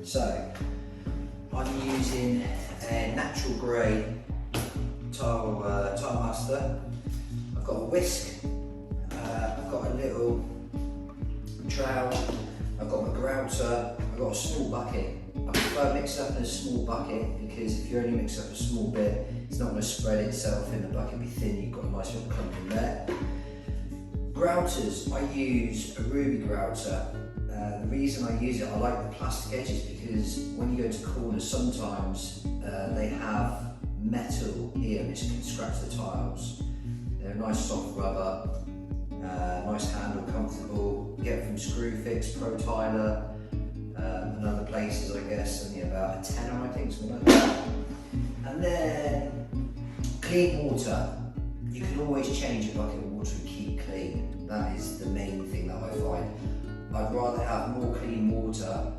So I'm using a natural grey tile master. I've got a whisk, I've got a little trowel, I've got my grouter, I've got a small bucket. I prefer mix up in a small bucket because if you only mix up a small bit, it's not going to spread itself in the bucket, be thin, you've got a nice little clump in there. Grouters, I use a ruby grouter. The reason I use it, I like the plastic edges because when you go to corners, sometimes they have metal here which can scratch the tiles. They're a nice soft rubber, nice handle, comfortable. You get it from Screwfix, Pro Tiler, and other places, I guess, only about a tenner, I think, something like that. And then clean water. You can always change a bucket of water and keep clean. That is the main thing that I find. I'd rather have more clean water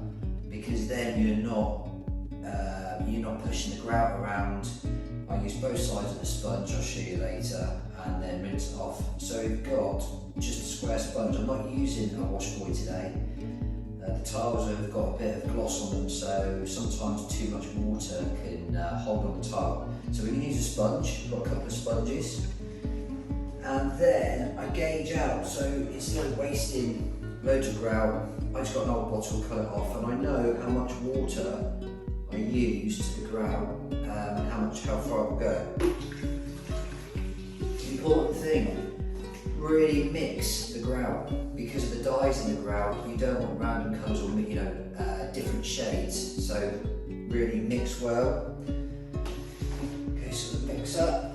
because then you're not pushing the grout around. I use both sides of the sponge, I'll show you later, and then rinse it off. So we've got just a square sponge. I'm not using a wash boy today. The tiles have got a bit of gloss on them, so sometimes too much water can hold on the tile. So we can use a sponge. I've got a couple of sponges. And then I gauge out, so instead of wasting loads of grout, I just got an old bottle, cut it off, and I know how much water I use to the grout and how far it will go. The important thing, really mix the grout because of the dyes in the grout. You don't want random colours or different shades, so really mix well. Okay, so the mix up.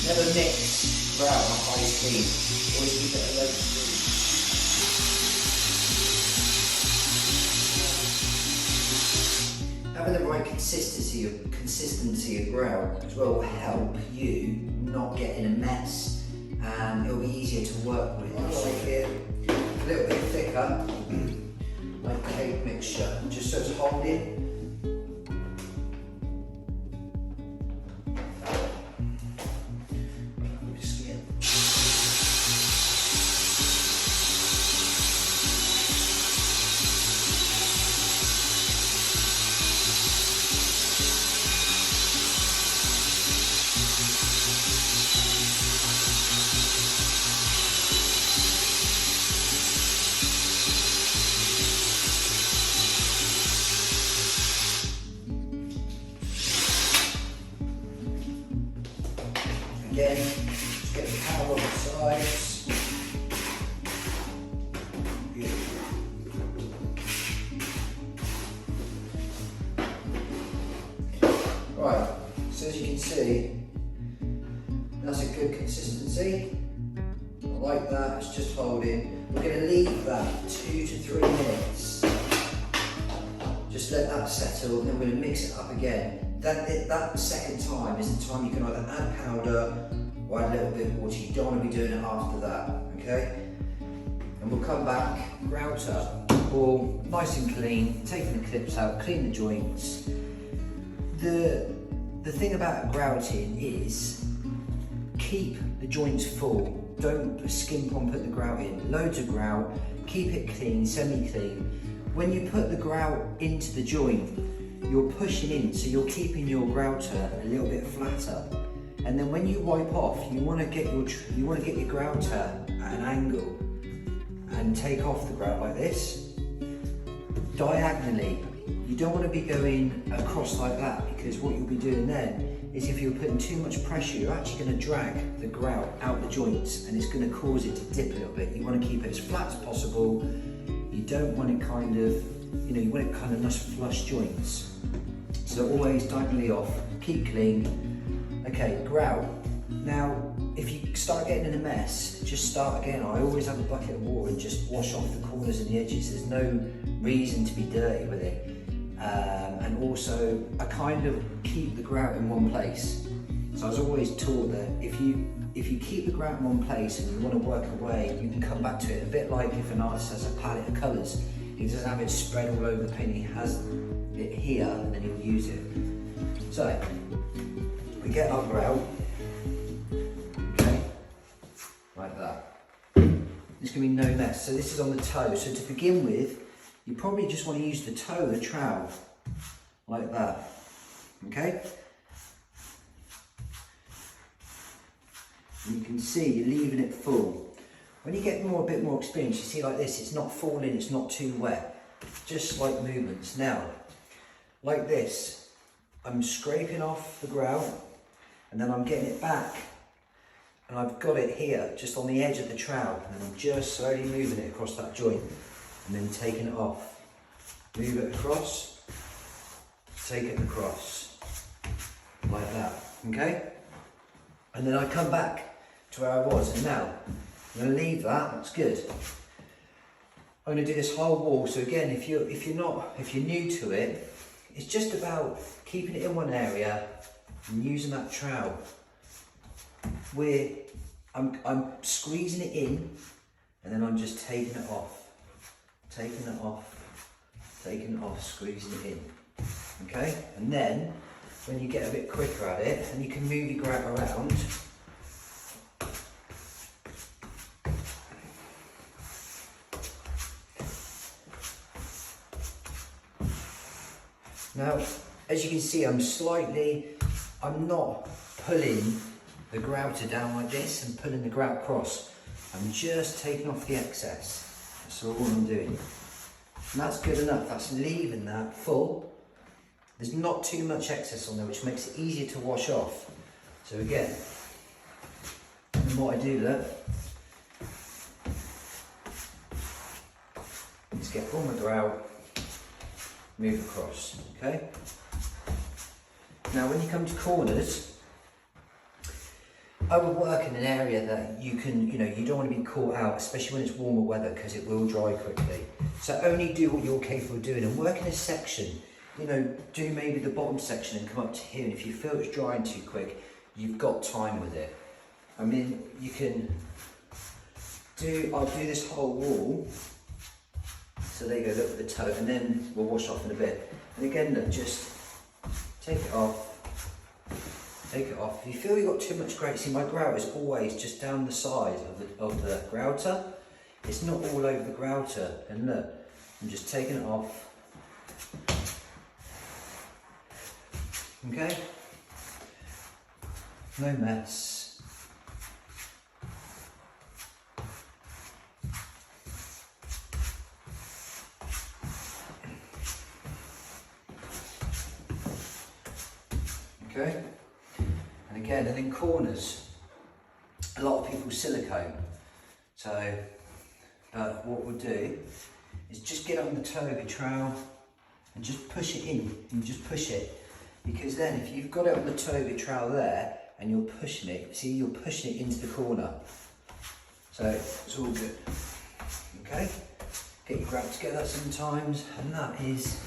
Never mix grout on high speed, always keep it at low speed. Having the right consistency of grout as well will help you not get in a mess, and it'll be easier to work with. Like here, a little bit thicker, like cake mixture, just so it's holding. Again, just get the power on the sides. Good. Right, so as you can see, that's a good consistency. I like that, it's just holding. We're going to leave that 2 to 3 minutes. Just let that settle, then we're going to mix it up again. That second time is the time you can either add powder or add a little bit of water. You don't want to be doing it after that, okay? And we'll come back, grouter, all nice and clean, taking the clips out, clean the joints. The thing about grouting is keep the joints full. Don't skimp on putting the grout in. Loads of grout, keep it clean, semi-clean. When you put the grout into the joint, you're pushing in, so you're keeping your grouter a little bit flatter. And then when you wipe off, you want to get your grouter at an angle and take off the grout like this, diagonally. You don't want to be going across like that, because what you'll be doing then is if you're putting too much pressure, you're actually going to drag the grout out the joints and it's going to cause it to dip a little bit. You want to keep it as flat as possible. You don't want it you want it kind of nice flush joints. So always diagonally off, keep clean. Okay, grout. Now, if you start getting in a mess, just start again. I always have a bucket of water and just wash off the corners and the edges. There's no reason to be dirty with it. And also, I kind of keep the grout in one place. So I was always taught that if you if you keep the grout in one place and you want to work away, you can come back to it. A bit like if an artist has a palette of colours, he doesn't have it spread all over the paint, he has it here and then he'll use it. So, we get our grout, okay, like that. There's going to be no mess. So this is on the toe. So to begin with, you probably just want to use the toe of the trowel, like that, okay? And you can see you're leaving it full. When you get a bit more experience, you see like this, it's not falling, it's not too wet. Just like movements. Now, like this, I'm scraping off the grout and then I'm getting it back and I've got it here, just on the edge of the trowel, and I'm just slowly moving it across that joint and then taking it off. Move it across, take it across, like that, okay? And then I come back to where I was, and now I'm going to leave that. That's good. I'm going to do this whole wall. So again, if you're new to it, it's just about keeping it in one area and using that trowel. I'm squeezing it in, and then I'm just taking it off, squeezing it in. Okay, and then when you get a bit quicker at it, and you can move your grout around. Now, as you can see, I'm not pulling the grouter down like this and pulling the grout across. I'm just taking off the excess. That's all I'm doing. And that's good enough. That's leaving that full. There's not too much excess on there, which makes it easier to wash off. So again, and what I do there is get all my grout, move across, okay? Now when you come to corners, I would work in an area that you don't want to be caught out, especially when it's warmer weather, because it will dry quickly. So only do what you're capable of doing and work in a section. Do maybe the bottom section and come up to here, and if you feel it's drying too quick, you've got time with it. I mean, I'll do this whole wall. So there you go, look at the toe, and then we'll wash off in a bit. And again, look, just take it off. If you feel you've got too much grout, see my grout is always just down the side of the grouter. It's not all over the grouter. And look, I'm just taking it off. Okay? No mess. Okay? And again, and in corners, a lot of people silicone. So, what we'll do is just get on the toe of your trowel and just push it in, and just push it. Because then if you've got it on the toe of your trowel there and you're pushing it, see, you're pushing it into the corner. So it's all good. Okay? Get your grout together sometimes, and that is,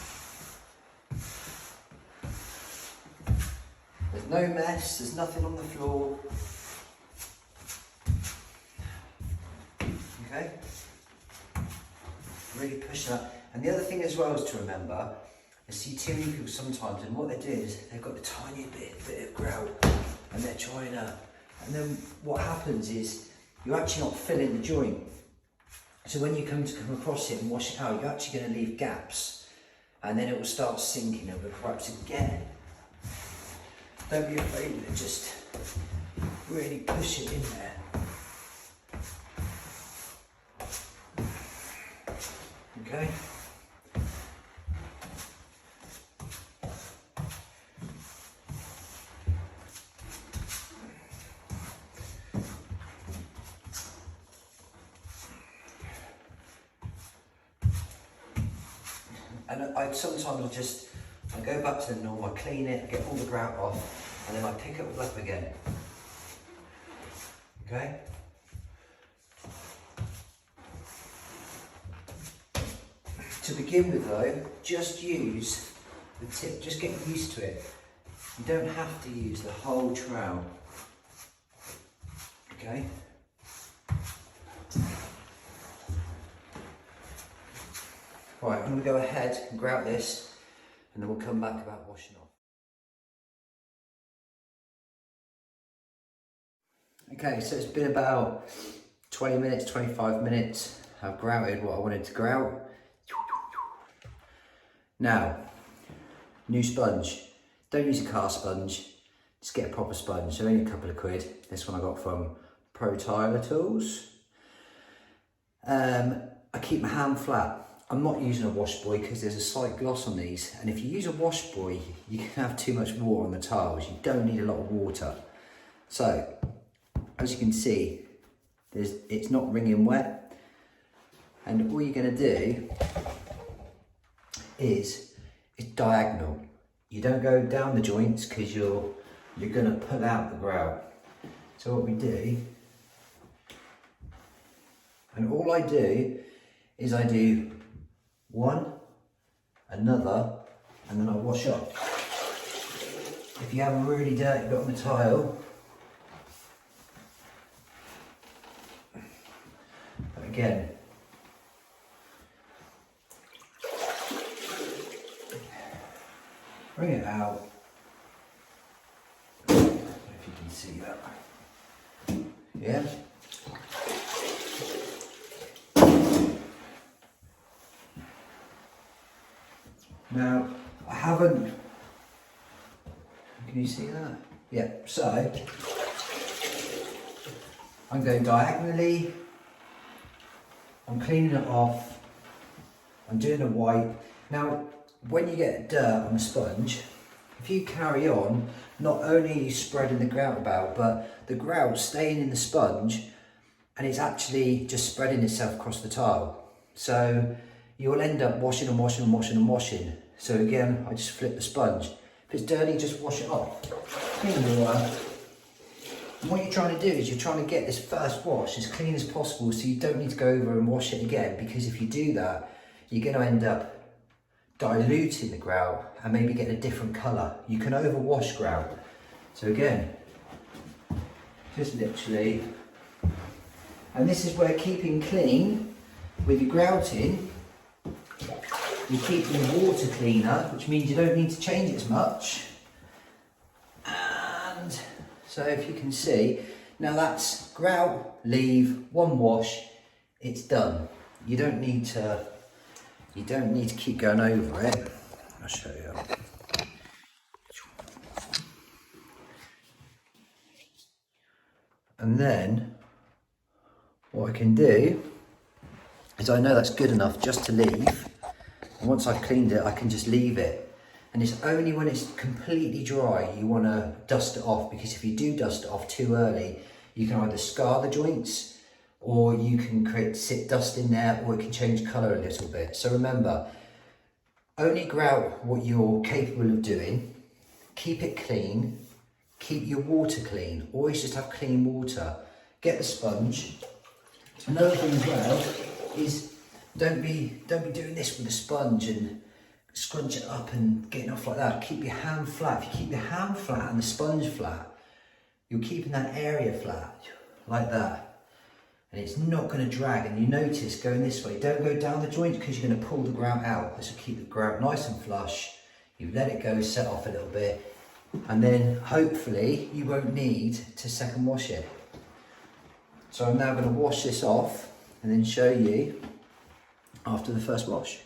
there's no mess, there's nothing on the floor. Okay? Really push that. And the other thing as well is to remember, I see too many people sometimes, and what they do is they've got a tiny bit of grout and they're trying to, and then what happens is you're actually not filling the joint. So when you come across it and wash it out, you're actually going to leave gaps, and then it will start sinking over the cracks again. Don't be afraid of it, just really push it in there. Okay? And sometimes I go back to the norm, I clean it, get all the grout off, and then I pick it all up again. Okay? To begin with though, just use the tip, just get used to it. You don't have to use the whole trowel. Okay. Right, I'm going to go ahead and grout this, and then we'll come back about washing off. Okay, so it's been about 20 minutes, 25 minutes. I've grouted what I wanted to grout. Now, new sponge. Don't use a car sponge, just get a proper sponge. So only a couple of quid. This one I got from Pro Tiler Tools. I keep my hand flat. I'm not using a wash boy because there's a slight gloss on these. And if you use a wash boy, you can have too much water on the tiles. You don't need a lot of water. So, as you can see, it's not wringing wet. And all you're going to do is it's diagonal. You don't go down the joints because you're going to pull out the grout. So what we do, and all I do is I do one, another, and then I wash up. If you have a really dirty bit on the tile, but again, bring it out. I don't know if you can see that. Yeah. Now, I haven't, can you see that? Yeah, so, I'm going diagonally, I'm cleaning it off, I'm doing a wipe. Now, when you get dirt on the sponge, if you carry on, not only are you spreading the grout about, but the grout's staying in the sponge and it's actually just spreading itself across the tile. So, you'll end up washing and washing and washing and washing. So again, I just flip the sponge. If it's dirty, just wash it off. Clean the water. And what you're trying to do is you're trying to get this first wash as clean as possible so you don't need to go over and wash it again, because if you do that, you're going to end up diluting the grout and maybe get a different colour. You can overwash grout. So again, just literally, and this is where keeping clean with your grouting, you're keeping the water cleaner, which means you don't need to change it as much. And so if you can see, now that's grout, leave, one wash, it's done. You don't need to keep going over it. I'll show you. And then what I can do is I know that's good enough just to leave. And once I've cleaned it, I can just leave it. And it's only when it's completely dry you want to dust it off, because if you do dust it off too early, you can either scar the joints, or you can sit dust in there, or it can change colour a little bit. So remember, only grout what you're capable of doing, keep it clean, keep your water clean, always just have clean water. Get the sponge. Another thing as well is don't be doing this with a sponge and scrunch it up and getting off like that. Keep your hand flat. If you keep your hand flat and the sponge flat, you're keeping that area flat, like that. And it's not going to drag. And you notice going this way, don't go down the joint because you're going to pull the grout out. This will keep the grout nice and flush. You let it go, set off a little bit, and then hopefully you won't need to second wash it. So I'm now going to wash this off and then show you after the first wash.